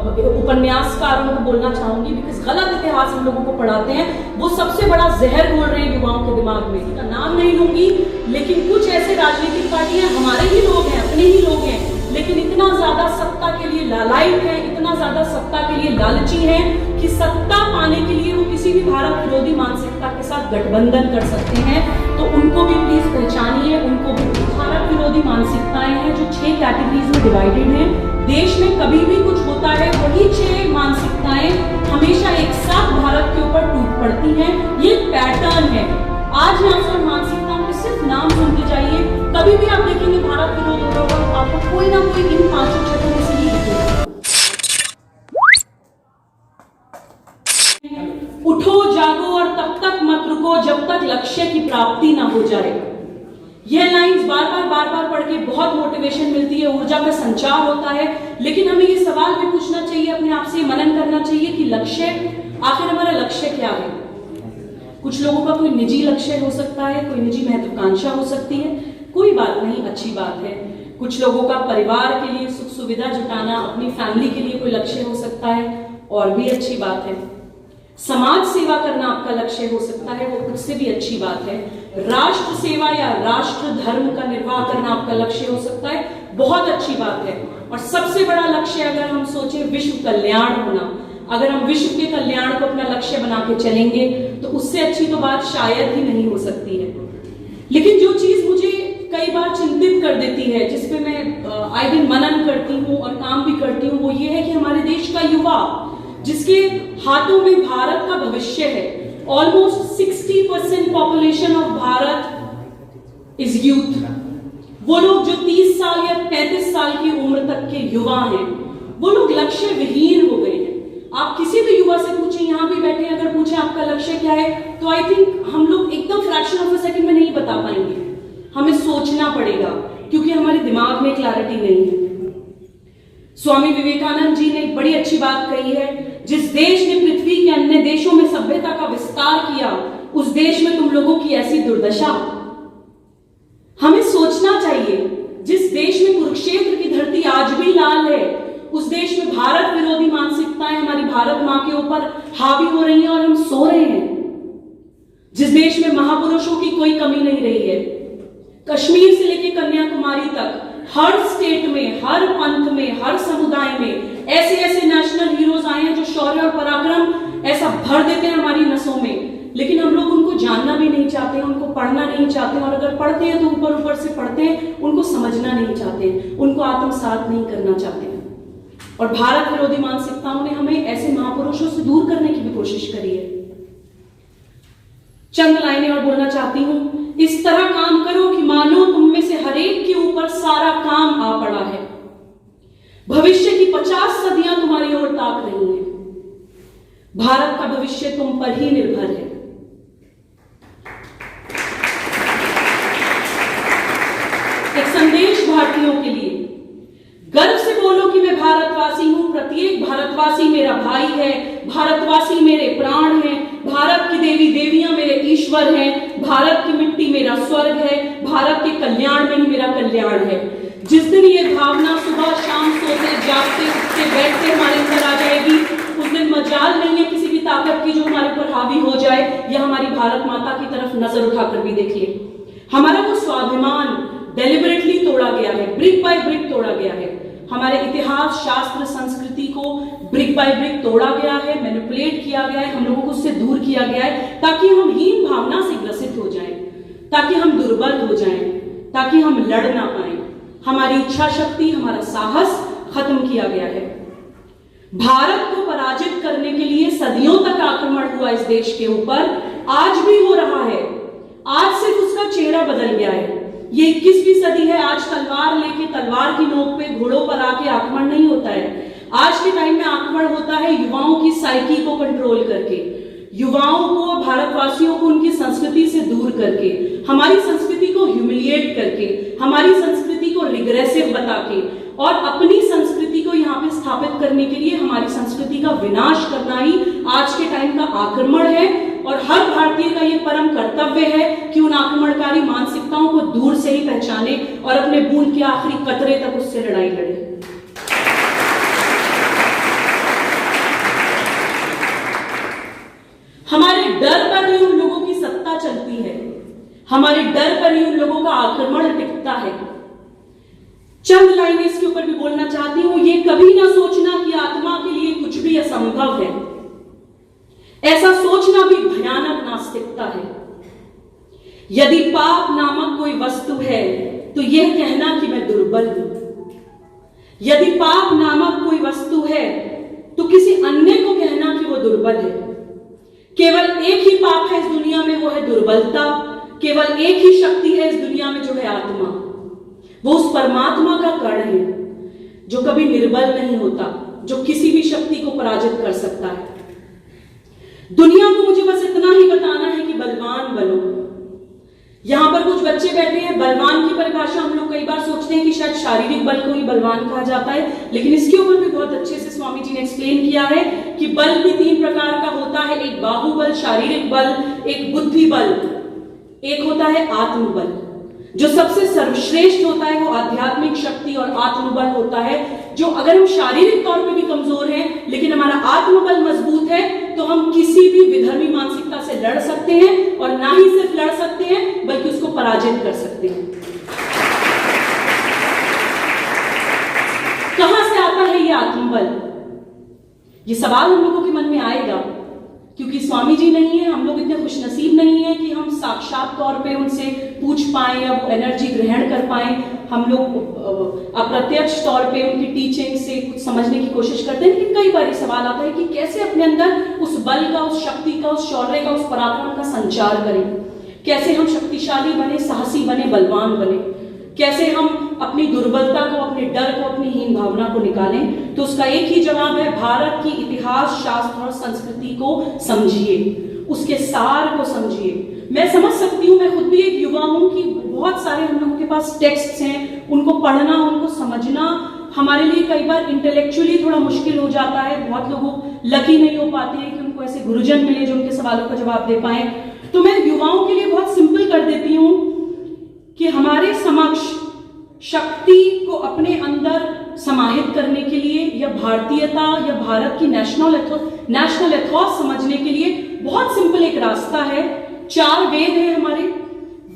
उपन्यासकारों को बोलना चाहूंगी, बिकॉज गलत इतिहास हम लोगों को पढ़ाते हैं, वो सबसे बड़ा जहर घोल रहे हैं युवाओं के दिमाग में। इसका नाम नहीं लूंगी, लेकिन कुछ ऐसे राजनीतिक पार्टियां हमारे ही लोग हैं, अपने ही लोग हैं, लेकिन इतना ज्यादा सत्ता के लिए लालायित है, इतना ज्यादा सत्ता के लिए लालची है कि सत्ता पाने के लिए वो किसी भी भारत विरोधी मानसिकता के साथ गठबंधन कर सकते हैं। तो उनको भी प्लीज पहचानिए, उनको भी। भारत विरोधी मानसिकताएं हैं जो 6 कैटेगरीज में डिवाइडेड हैं। देश में कभी भी कुछ होता है, वही 6 मानसिकताएं हमेशा एक साथ भारत के ऊपर टूट पड़ती हैं। ये पैटर्न है। आज यहाँ से मानसिकताओं के सिर्फ नाम सुनते जाइए, कभी भी आप देखेंगे भारत विरोध हो रहा होगा, आपको कोई ना कोई इन 5-6 में से ही दिखेगा। उठो जागो और तब तक मत रुको जब तक लक्ष्य की प्राप्ति ना हो जाए। यह लाइंस बार बार पढ़ के बहुत मोटिवेशन मिलती है, ऊर्जा का संचार होता है, लेकिन हमें ये सवाल भी पूछना चाहिए, अपने आप से मनन करना चाहिए कि लक्ष्य, आखिर हमारा लक्ष्य क्या है। कुछ लोगों का कोई निजी लक्ष्य हो सकता है, कोई निजी महत्वाकांक्षा हो सकती है, कोई बात नहीं, अच्छी बात है। कुछ लोगों का परिवार के लिए सुख सुविधा जुटाना, अपनी फैमिली के लिए कोई लक्ष्य हो सकता है, और भी अच्छी बात है। समाज सेवा करना आपका लक्ष्य हो सकता है, वो उससे भी अच्छी बात है। राष्ट्र सेवा या राष्ट्र धर्म का निर्वाह करना आपका लक्ष्य हो सकता है, बहुत अच्छी बात है। और सबसे बड़ा लक्ष्य अगर हम सोचे विश्व कल्याण होना, अगर हम विश्व के कल्याण को अपना लक्ष्य बना के चलेंगे तो उससे अच्छी तो बात शायद ही नहीं हो सकती है। लेकिन जो चीज मुझे कई बार चिंतित कर देती है, जिसपे मैं आए दिन मनन करती हूँ और काम भी करती हूँ, वो ये है कि हमारे देश का युवा, जिसके हाथों में भारत का भविष्य है, almost 60% population of Bharat is youth. वो लोग जो 30 साल या 35 साल की उम्र तक के युवा हैं, वो लोग लक्ष्य विहीन हो गए हैं। आप किसी भी युवा से पूछें, यहां भी बैठे अगर पूछें आपका लक्ष्य क्या है, तो आई थिंक हम लोग एकदम फ्रैक्शन ऑफ अ सेकंड में नहीं बता पाएंगे। हमें सोचना पड़ेगा, क्योंकि हमारे दिमाग में क्लैरिटी नहीं है। स्वामी विवेकानंद जी ने एक बड़ी अच्छी बात कही है, जिस देश ने पृथ्वी के अन्य देशों में सभ्यता का विस्तार किया, उस देश में तुम लोगों की ऐसी दुर्दशा। हमें सोचना चाहिए, जिस देश में कुरुक्षेत्र की धरती आज भी लाल है, उस देश में भारत विरोधी मानसिकताएं हमारी भारत मां के ऊपर हावी हो रही हैं और हम सो रहे हैं। जिस देश में महापुरुषों की कोई कमी नहीं रही है, कश्मीर से लेकर कन्याकुमारी तक हर स्टेट में, हर पंथ में, हर समुदाय में ऐसे ऐसे नेशनल हीरोज आए हैं जो शौर्य और पराक्रम ऐसा भर देते हैं हमारी नसों में, लेकिन हम लोग उनको जानना भी नहीं चाहते, उनको पढ़ना नहीं चाहते, और अगर पढ़ते हैं तो ऊपर ऊपर से पढ़ते हैं, उनको समझना नहीं चाहते, उनको आत्मसात नहीं करना चाहते। और भारत विरोधी मानसिकताओं ने हमें ऐसे महापुरुषों से दूर करने की भी कोशिश करी है। चंद लाइनें और बोलना चाहती हूं। इस तरह काम करो कि मानो तुम में से हर एक के ऊपर सारा काम आ पड़ा है। भविष्य की 50 सदियां तुम्हारी ओर ताक रही हैं। भारत का भविष्य तुम पर ही निर्भर है। एक संदेश भारतीयों के लिए, गर्व से बोलो कि मैं भारतवासी हूं। प्रत्येक भारतवासी मेरा भाई है, भारतवासी मेरे प्राण हैं, भारत की देवी देवियां मेरे ईश्वर हैं, भारत की मिट्टी मेरा स्वर्ग है, भारत के कल्याण में ही मेरा कल्याण है। जिस दिन ये भावना सुबह शाम सोते जागते उठते बैठते हमारे अंदर आ जाएगी, उस दिन मजाल नहीं है किसी भी ताकत की जो हमारे ऊपर हावी हो जाए या हमारी भारत माता की तरफ नजर उठाकर भी देखिए। हमारा वो स्वाभिमान डेलिबरेटली तोड़ा गया है, ब्रिक बाय ब्रिक तोड़ा गया है। हमारे इतिहास, शास्त्र, संस्कृति को ब्रिक बाय ब्रिक तोड़ा गया है, मैनिपुलेट किया गया है, हम लोगों को उससे दूर किया गया है, ताकि हम हीन भावना से ग्रसित हो जाएं, ताकि हम दुर्बल हो जाएं, ताकि हम लड़ ना पाएं। हमारी इच्छा शक्ति, हमारा साहस खत्म किया गया है। भारत को पराजित करने के लिए सदियों तक आक्रमण हुआ इस देश के ऊपर, आज भी हो रहा है। आज सिर्फ उसका चेहरा बदल गया है। ये 21वीं सदी है, आज तलवार लेके तलवार की नोक पे घोड़ों पर आके आक्रमण नहीं होता है। आज के टाइम में आक्रमण होता है युवाओं की साइकी को कंट्रोल करके, युवाओं को, भारतवासियों को उनकी संस्कृति से दूर करके, हमारी संस्कृति को ह्यूमिलिएट करके, हमारी संस्कृति को रिग्रेसिव बता के, और अपनी संस्कृति को यहाँ पे स्थापित करने के लिए हमारी संस्कृति का विनाश करना ही आज के टाइम का आक्रमण है। और हर भारतीय का ये परम कर्तव्य है कि उन आक्रमणकारी मानसिकताओं को दूर से ही पहचाने और अपने बूंद के आखिरी कतरे तक उससे लड़ाई लड़े। हमारे डर पर ही उन लोगों का आक्रमण टिकता है। चंद लाइनें इसके ऊपर भी बोलना चाहती हूं। ये कभी ना सोचना कि आत्मा के लिए कुछ भी असंभव है। ऐसा सोचना भी भयानक नास्तिकता है। यदि पाप नामक कोई वस्तु है तो यह कहना कि मैं दुर्बल हूं। यदि पाप नामक कोई वस्तु है तो किसी अन्य को कहना कि वो दुर्बल है। केवल एक ही पाप है इस दुनिया में, वो है दुर्बलता। केवल एक ही शक्ति है इस दुनिया में, जो है आत्मा। वो उस परमात्मा का कण है जो कभी निर्बल नहीं होता, जो किसी भी शक्ति को पराजित कर सकता है। दुनिया को मुझे बस इतना ही बताना है कि बलवान बनो। यहां पर कुछ बच्चे बैठे हैं, बलवान की परिभाषा हम लोग कई बार सोचते हैं कि शायद शारीरिक बल को ही बलवान कहा जाता है, लेकिन इसके ऊपर भी बहुत अच्छे से स्वामी जी ने एक्सप्लेन किया है कि बल भी 3 प्रकार का होता है। एक बाहुबल, शारीरिक बल, एक बुद्धि बल, एक होता है आत्मबल। जो सबसे सर्वश्रेष्ठ होता है वो आध्यात्मिक शक्ति और आत्मबल होता है। जो अगर हम शारीरिक तौर पे भी कमजोर हैं लेकिन हमारा आत्मबल मजबूत है तो हम किसी भी विधर्मी मानसिकता से लड़ सकते हैं, और ना ही सिर्फ लड़ सकते हैं बल्कि उसको पराजित कर सकते हैं। कहां से आता है ये आत्मबल? ये सवाल हम लोगों के मन में आएगा क्योंकि स्वामी जी नहीं है, हम लोग इतने खुशनसीब नहीं है कि हम साक्षात तौर पे उनसे पूछ पाएं या वो एनर्जी ग्रहण कर पाएं। हम लोग अप्रत्यक्ष तौर पे उनकी टीचिंग से कुछ समझने की कोशिश करते हैं, लेकिन कई बार सवाल आता है कि कैसे अपने अंदर उस बल का, उस शक्ति का, उस शौर्य का, उस पराक्रम का संचार करें। कैसे हम शक्तिशाली बने, साहसी बने, बलवान बने। कैसे हम अपनी दुर्बलता को, अपने डर को, अपनी हीन भावना को निकालें। तो उसका एक ही जवाब है, भारत की इतिहास, शास्त्र और संस्कृति को समझिए, उसके सार को समझिए। मैं समझ सकती हूँ, मैं खुद भी एक युवा हूं कि बहुत सारे हम लोगों के पास टेक्स्ट्स हैं, उनको पढ़ना, उनको समझना हमारे लिए कई बार इंटेलेक्चुअली थोड़ा मुश्किल हो जाता है। बहुत लोग लकी नहीं हो पाते हैं कि उनको ऐसे गुरुजन मिले जो उनके सवालों का जवाब दे पाए। तो मैं युवाओं के लिए बहुत सिंपल कर देती हूँ कि हमारे समक्ष शक्ति को अपने अंदर समाहित करने के लिए या भारतीयता या भारत की नेशनल एथॉस समझने के लिए बहुत सिंपल एक रास्ता है। 4 वेद है हमारे।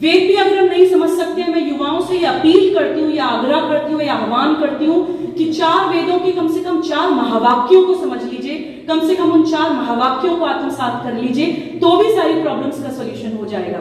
वेद भी अगर हम नहीं समझ सकते हैं, मैं युवाओं से ये अपील करती हूँ या आग्रह करती हूँ या आह्वान करती हूँ कि 4 वेदों के कम से कम 4 महावाक्यों को समझ लीजिए। कम से कम उन 4 महावाक्यों को आत्मसात कर लीजिए, तो भी सारी प्रॉब्लम्स का सॉल्यूशन हो जाएगा।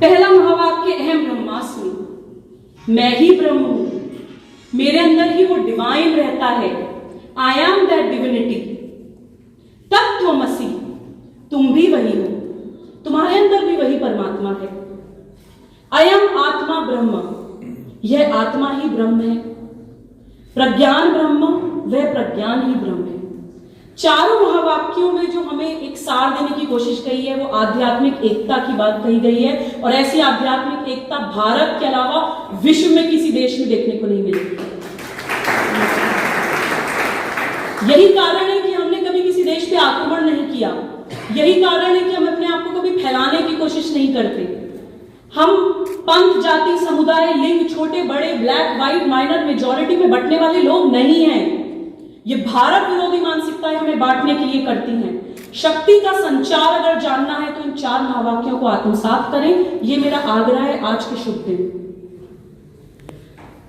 पहला महावाक्य, अहम ब्रह्मास्मि, मैं ही ब्रह्म हूं, मेरे अंदर ही वो डिवाइन रहता है। I am that divinity. तत्त्वमसि, तुम भी वही हो, तुम्हारे अंदर भी वही परमात्मा है। अयम आत्मा ब्रह्म, यह आत्मा ही ब्रह्म है। प्रज्ञान ब्रह्म, वह प्रज्ञान ही ब्रह्म है। चारों महावाक्यों में जो हमें एक सार देने की कोशिश कही है वो आध्यात्मिक एकता की बात कही गई है, और ऐसी आध्यात्मिक एकता भारत के अलावा विश्व में किसी देश में देखने को नहीं मिलेगी। यही कारण है कि हमने कभी किसी देश पे आक्रमण नहीं किया। यही कारण है कि हम अपने आप को कभी फैलाने की कोशिश नहीं करते। हम पंथ, जाति, समुदाय, लिंग, छोटे बड़े, ब्लैक व्हाइट, माइनर, मेजॉरिटी में बंटने वाले लोग नहीं हैं। ये भारत विरोधी मानसिकताएं हमें बांटने के लिए करती हैं। शक्ति का संचार अगर जानना है तो इन 4 महावाक्यों को आत्मसात करें, ये मेरा आग्रह है आज के शुभ दिन।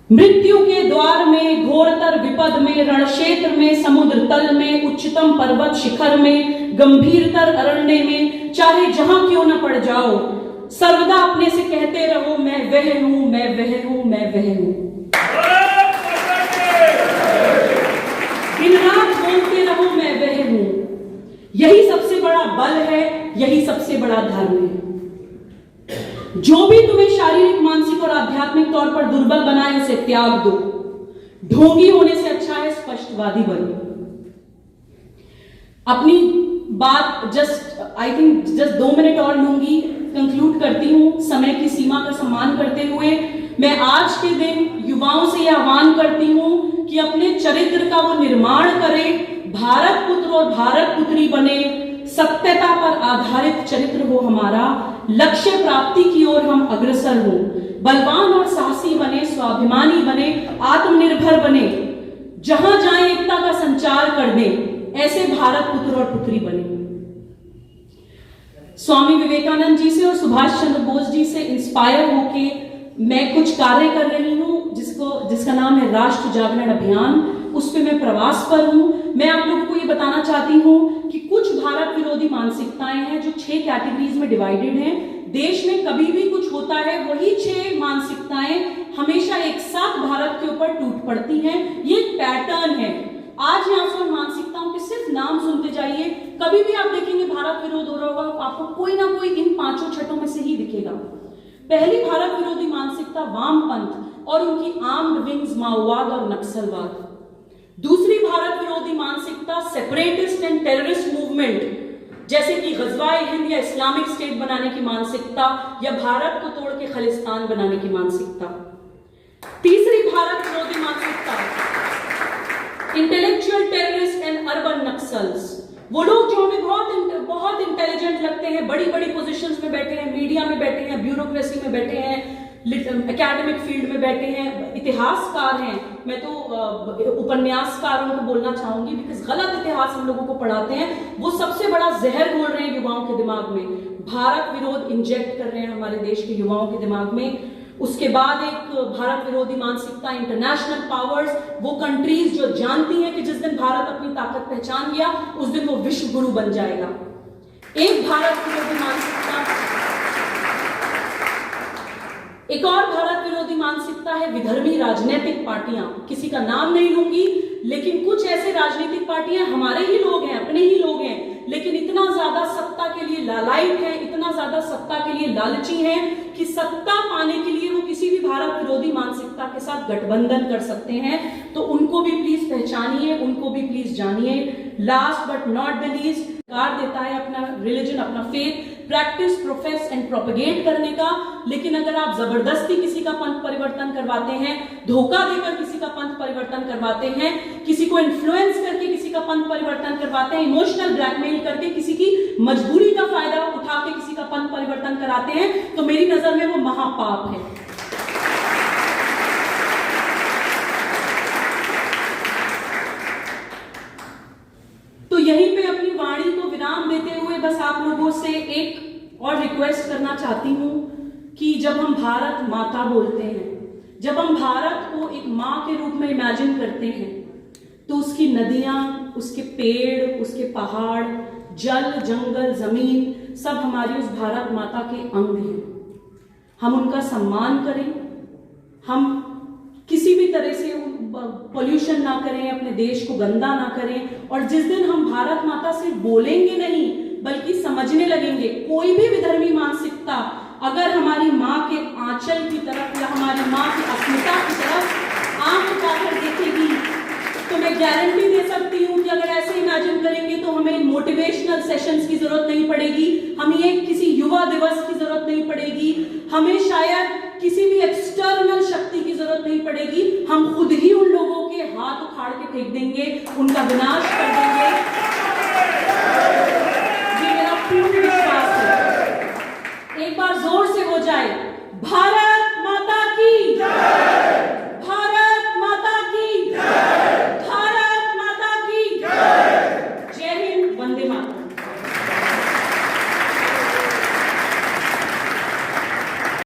मृत्यु के द्वार में, घोरतर विपद में, रणक्षेत्र में, समुद्र तल में, उच्चतम पर्वत शिखर में, गंभीरतर अरण्य में, चाहे जहां क्यों न पड़ जाओ, सर्वदा अपने से कहते रहो, मैं वह हूं, मैं वह हूं, मैं वह हूं। दिन रात बोलते रहो, मैं वह हूं। यही सबसे बड़ा बल है, यही सबसे बड़ा धर्म है। जो भी तुम्हें शारीरिक, मानसिक और आध्यात्मिक तौर पर दुर्बल बनाए उसे त्याग दो। ढोंगी होने से अच्छा है स्पष्टवादी बनो। अपनी बात आई थिंक 2 मिनट और लूंगी, कंक्लूड करती हूं। समय की सीमा का सम्मान करते हुए मैं आज के दिन युवाओं से यह आह्वान करती हूं कि अपने चरित्र का वो निर्माण करें, भारत पुत्र और भारत पुत्री बने, सत्यता पर आधारित चरित्र हो हमारा, लक्ष्य प्राप्ति की ओर हम अग्रसर हों, बलवान और साहसी बने, स्वाभिमानी बने, आत्मनिर्भर बने, जहां जाएं एकता का संचार कर दें, ऐसे भारत पुत्र और पुत्री बने। स्वामी विवेकानंद जी से और सुभाष चंद्र बोस जी से इंस्पायर होके मैं कुछ कार्य कर रही हूँ जिसका नाम है राष्ट्र जागरण अभियान। उस पे मैं प्रवास पर हूँ। मैं आप लोगों को ये बताना चाहती हूँ कि कुछ भारत विरोधी मानसिकताएं हैं जो 6 कैटेगरीज में डिवाइडेड हैं। देश में कभी भी कुछ होता है वही 6 मानसिकताएं हमेशा एक साथ भारत के ऊपर टूट पड़ती हैं। ये एक पैटर्न है। आज यहाँ से मानसिकताओं के सिर्फ नाम सुनते जाइए, कभी भी आप देखेंगे भारत विरोध हो रहा होगा, आपको कोई ना कोई इन 5 छठों में से ही दिखेगा। पहली भारत विरोधी मानसिकता वामपंथ और उनकी आर्म्ड विंग्स माओवाद और नक्सलवाद। दूसरी भारत विरोधी मानसिकता सेपरेटिस्ट एंड टेररिस्ट मूवमेंट, जैसे कि गजवाए हिंद या इस्लामिक स्टेट बनाने की मानसिकता या भारत को तोड़ के खालिस्तान बनाने की मानसिकता। तीसरी भारत विरोधी मानसिकता intellectual terrorist and urban Naxals. वो लोग जो हमें बहुत इंटेलिजेंट लगते हैं, बड़ी बड़ी पोजीशंस में बैठे हैं, मीडिया में बैठे हैं, ब्यूरोक्रेसी में बैठे हैं, एकेडमिक फील्ड में बैठे हैं, इतिहासकार हैं। मैं तो उपन्यासकारों को बोलना चाहूंगी, बिकॉज गलत इतिहास हम लोगों को पढ़ाते हैं। वो सबसे बड़ा जहर घोल रहे हैं युवाओं के दिमाग में, भारत विरोध इंजेक्ट कर रहे हैं हमारे देश के युवाओं के दिमाग में। उसके बाद एक भारत विरोधी मानसिकता इंटरनेशनल पावर्स, वो कंट्रीज जो जानती हैं कि जिस दिन भारत अपनी ताकत पहचान गया उस दिन वो विश्व गुरु बन जाएगा। एक भारत विरोधी मानसिकता, एक और भारत विरोधी मानसिकता है विधर्मी राजनीतिक पार्टियां। किसी का नाम नहीं लूंगी, लेकिन कुछ ऐसे राजनीतिक पार्टियां हमारे ही लोग हैं, अपने ही लोग हैं, लेकिन इतना ज्यादा सत्ता के लिए लालायित है, इतना ज्यादा सत्ता के लिए लालची है कि सत्ता पाने के लिए वो किसी भी भारत विरोधी मानसिकता के साथ गठबंधन कर सकते हैं। तो उनको भी प्लीज पहचानिए, उनको भी प्लीज जानिए। Last but not the least, सरकार देता है अपना रिलीजन, अपना faith, practice, profess and propagate करने का, लेकिन अगर आप जबरदस्ती किसी का पंथ परिवर्तन करवाते हैं, धोखा देकर किसी का पंथ परिवर्तन करवाते हैं, किसी को इन्फ्लुएंस करके किसी का पंथ परिवर्तन करवाते हैं, इमोशनल ब्लैकमेल करके किसी की मजबूरी का फायदा उठा के किसी का पंथ परिवर्तन कराते हैं, तो मेरी नजर में वो महापाप है। तो यहीं पे अपनी वाणी को विराम देते हुए बस आप लोगों से एक और रिक्वेस्ट करना चाहती हूं कि जब हम भारत माता बोलते हैं, जब हम भारत को एक मां के रूप में इमेजिन करते हैं, तो उसकी नदियां, उसके पेड़, उसके पहाड़, जल, जंगल, जमीन सब हमारी उस भारत माता के अंग हैं। हम उनका सम्मान करें, हम किसी भी तरह से पॉल्यूशन ना करें, अपने देश को गंदा ना करें। और जिस दिन हम भारत माता से बोलेंगे नहीं बल्कि समझने लगेंगे, कोई भी विधर्मी मानसिकता अगर हमारी माँ के आंचल की तरफ या हमारी माँ की अस्मिता की तरफ आंख उठाकर देखेगी, तो मैं गारंटी दे सकती हूँ कि अगर ऐसे इमेजिन करेंगे तो हमें मोटिवेशनल सेशंस की जरूरत नहीं पड़ेगी, हमें किसी युवा दिवस की जरूरत नहीं पड़ेगी, हमें शायद किसी भी एक्सटर्नल शक्ति की जरूरत नहीं पड़ेगी। हम खुद ही उन लोगों के हाथ उखाड़ के फेंक देंगे